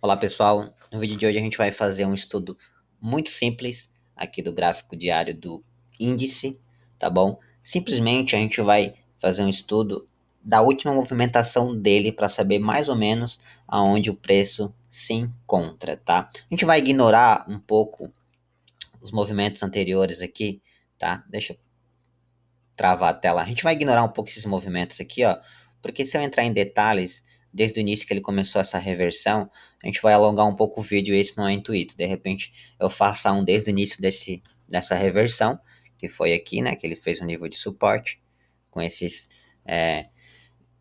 Olá pessoal, no vídeo de hoje a gente vai fazer um estudo muito simples aqui do gráfico diário do índice, tá bom? Simplesmente a gente vai fazer um estudo da última movimentação dele para saber mais ou menos aonde o preço se encontra, tá? A gente vai ignorar um pouco os movimentos anteriores aqui, tá? Deixa eu travar a tela. A gente vai ignorar um pouco esses movimentos aqui, ó, porque se eu entrar em detalhes, desde o início que ele começou essa reversão, a gente vai alongar um pouco o vídeo e esse não é intuito. De repente, eu faço um desde o início dessa reversão, que foi aqui, né, que ele fez um nível de suporte, com esses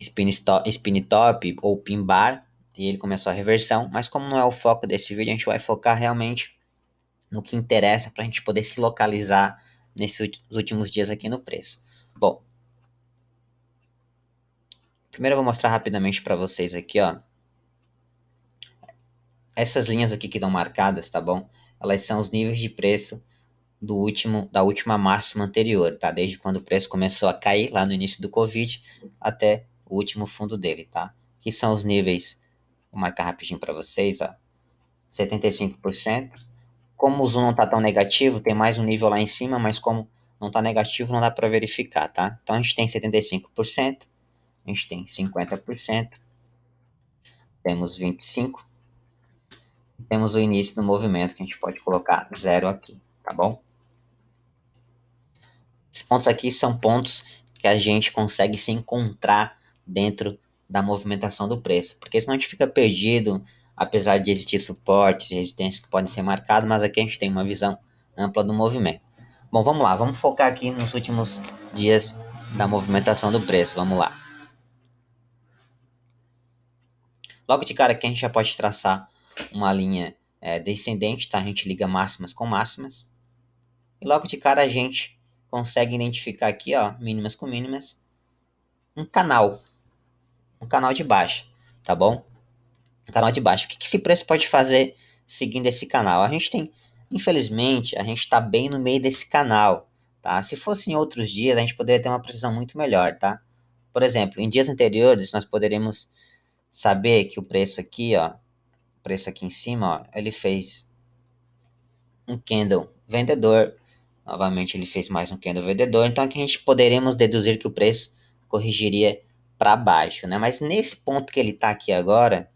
spin top ou pin bar, e ele começou a reversão, mas como não é o foco desse vídeo, a gente vai focar realmente no que interessa para a gente poder se localizar nesses últimos dias aqui no preço. Bom, primeiro eu vou mostrar rapidamente para vocês aqui, ó. Essas linhas aqui que estão marcadas, tá bom? Elas são os níveis de preço da última máxima anterior, tá? Desde quando o preço começou a cair lá no início do Covid até o último fundo dele, tá? Aqui são os níveis, vou marcar rapidinho para vocês, ó. 75%. Como o zoom não tá tão negativo, tem mais um nível lá em cima, mas como não tá negativo, não dá para verificar, tá? Então a gente tem 75%, a gente tem 50%, temos 25%, temos o início do movimento, que a gente pode colocar 0 aqui, tá bom? Esses pontos aqui são pontos que a gente consegue se encontrar dentro da movimentação do preço, porque senão a gente fica perdido, apesar de existir suportes e resistências que podem ser marcados, mas aqui a gente tem uma visão ampla do movimento. Bom, vamos lá, vamos focar aqui nos últimos dias da movimentação do preço, vamos lá. Logo de cara aqui a gente já pode traçar uma linha descendente, tá? A gente liga máximas com máximas. E logo de cara a gente consegue identificar aqui, ó, mínimas com mínimas, um canal de baixa, tá bom? Um canal de baixa. O que esse preço pode fazer seguindo esse canal? A gente tem, infelizmente, a gente está bem no meio desse canal, tá? Se fosse em outros dias, a gente poderia ter uma precisão muito melhor, tá? Por exemplo, em dias anteriores, nós poderíamos saber que o preço aqui, ó, o preço aqui em cima, ó, ele fez um candle vendedor. Novamente ele fez mais um candle vendedor. Então aqui a gente poderíamos deduzir que o preço corrigiria para baixo, né? Mas nesse ponto que ele está aqui agora,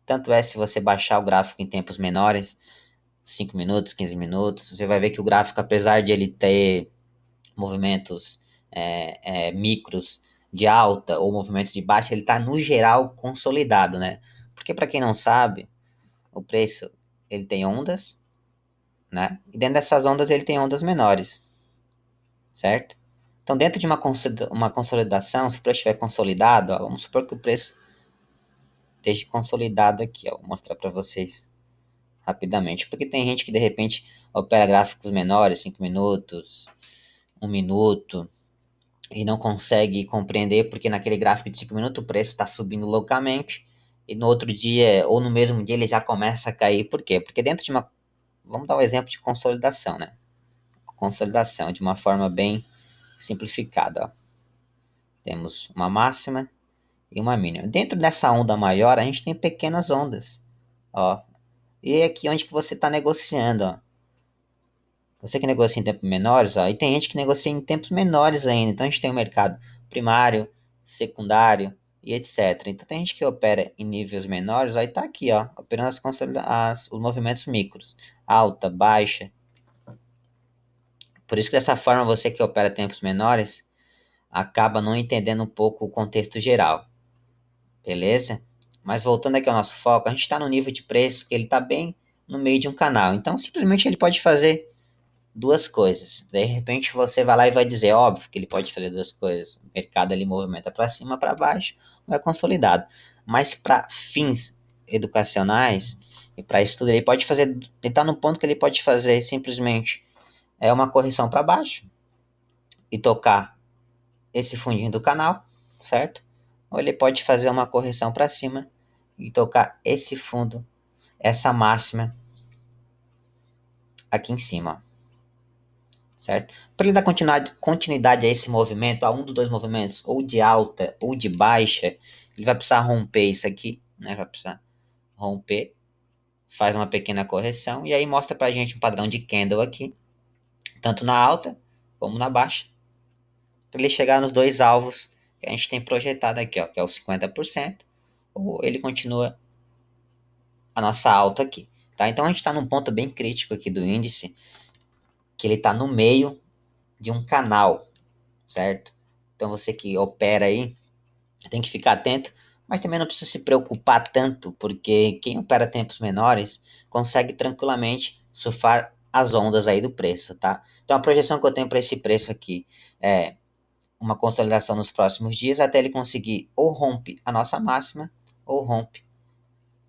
tanto é se você baixar o gráfico em tempos menores, 5 minutos, 15 minutos, você vai ver que o gráfico, apesar de ele ter movimentos micros de alta ou movimentos de baixa, ele está no geral consolidado, né? Porque para quem não sabe, o preço ele tem ondas, né? E dentro dessas ondas ele tem ondas menores, certo? Então, dentro de uma consolidação, se o preço estiver consolidado, ó, vamos supor que o preço esteja consolidado aqui, ó, vou mostrar para vocês rapidamente, porque tem gente que de repente opera gráficos menores, 5 minutos, 1 minuto, e não consegue compreender porque naquele gráfico de 5 minutos o preço está subindo loucamente, e no outro dia, ou no mesmo dia, ele já começa a cair. Por quê? Porque dentro de uma... Vamos dar um exemplo de consolidação, né? Consolidação de uma forma bem simplificada, ó. Temos uma máxima e uma mínima. Dentro dessa onda maior, a gente tem pequenas ondas, ó. E é aqui onde que você está negociando, ó. Você que negocia em tempos menores, ó, e tem gente que negocia em tempos menores ainda. Então a gente tem o mercado primário, secundário e etc. Então tem gente que opera em níveis menores, aí tá aqui, ó, operando os movimentos micros, alta, baixa. Por isso que dessa forma você que opera tempos menores acaba não entendendo um pouco o contexto geral, beleza? Mas voltando aqui ao nosso foco, a gente está no nível de preço que ele está bem no meio de um canal. Então simplesmente ele pode fazer duas coisas. De repente você vai lá e vai dizer, óbvio que ele pode fazer duas coisas. O mercado ele movimenta para cima, para baixo, ou é consolidado. Mas para fins educacionais e para estudo, ele pode fazer, ele está no ponto que ele pode fazer simplesmente uma correção para baixo e tocar esse fundinho do canal, certo? Ou ele pode fazer uma correção para cima e tocar esse fundo, essa máxima aqui em cima, certo? Para ele dar continuidade a esse movimento, a um dos dois movimentos, ou de alta ou de baixa, ele vai precisar romper isso aqui, né? Vai precisar romper, faz uma pequena correção e aí mostra pra gente um padrão de candle aqui, tanto na alta como na baixa, para ele chegar nos dois alvos que a gente tem projetado aqui, ó, que é o 50%, ou ele continua a nossa alta aqui, tá? Então a gente está num ponto bem crítico aqui do índice, que ele está no meio de um canal, certo? Então você que opera aí tem que ficar atento, mas também não precisa se preocupar tanto, porque quem opera tempos menores consegue tranquilamente surfar as ondas aí do preço, tá? Então a projeção que eu tenho para esse preço aqui é uma consolidação nos próximos dias até ele conseguir ou rompe a nossa máxima ou rompe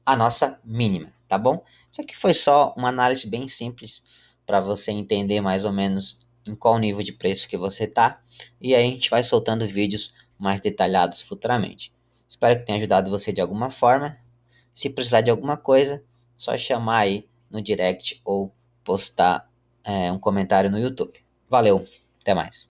a nossa mínima, tá bom? Isso aqui foi só uma análise bem simples para você entender mais ou menos em qual nível de preço que você tá, e aí a gente vai soltando vídeos mais detalhados futuramente. Espero que tenha ajudado você de alguma forma. Se precisar de alguma coisa, só chamar aí no direct ou postar um comentário no YouTube. Valeu, até mais.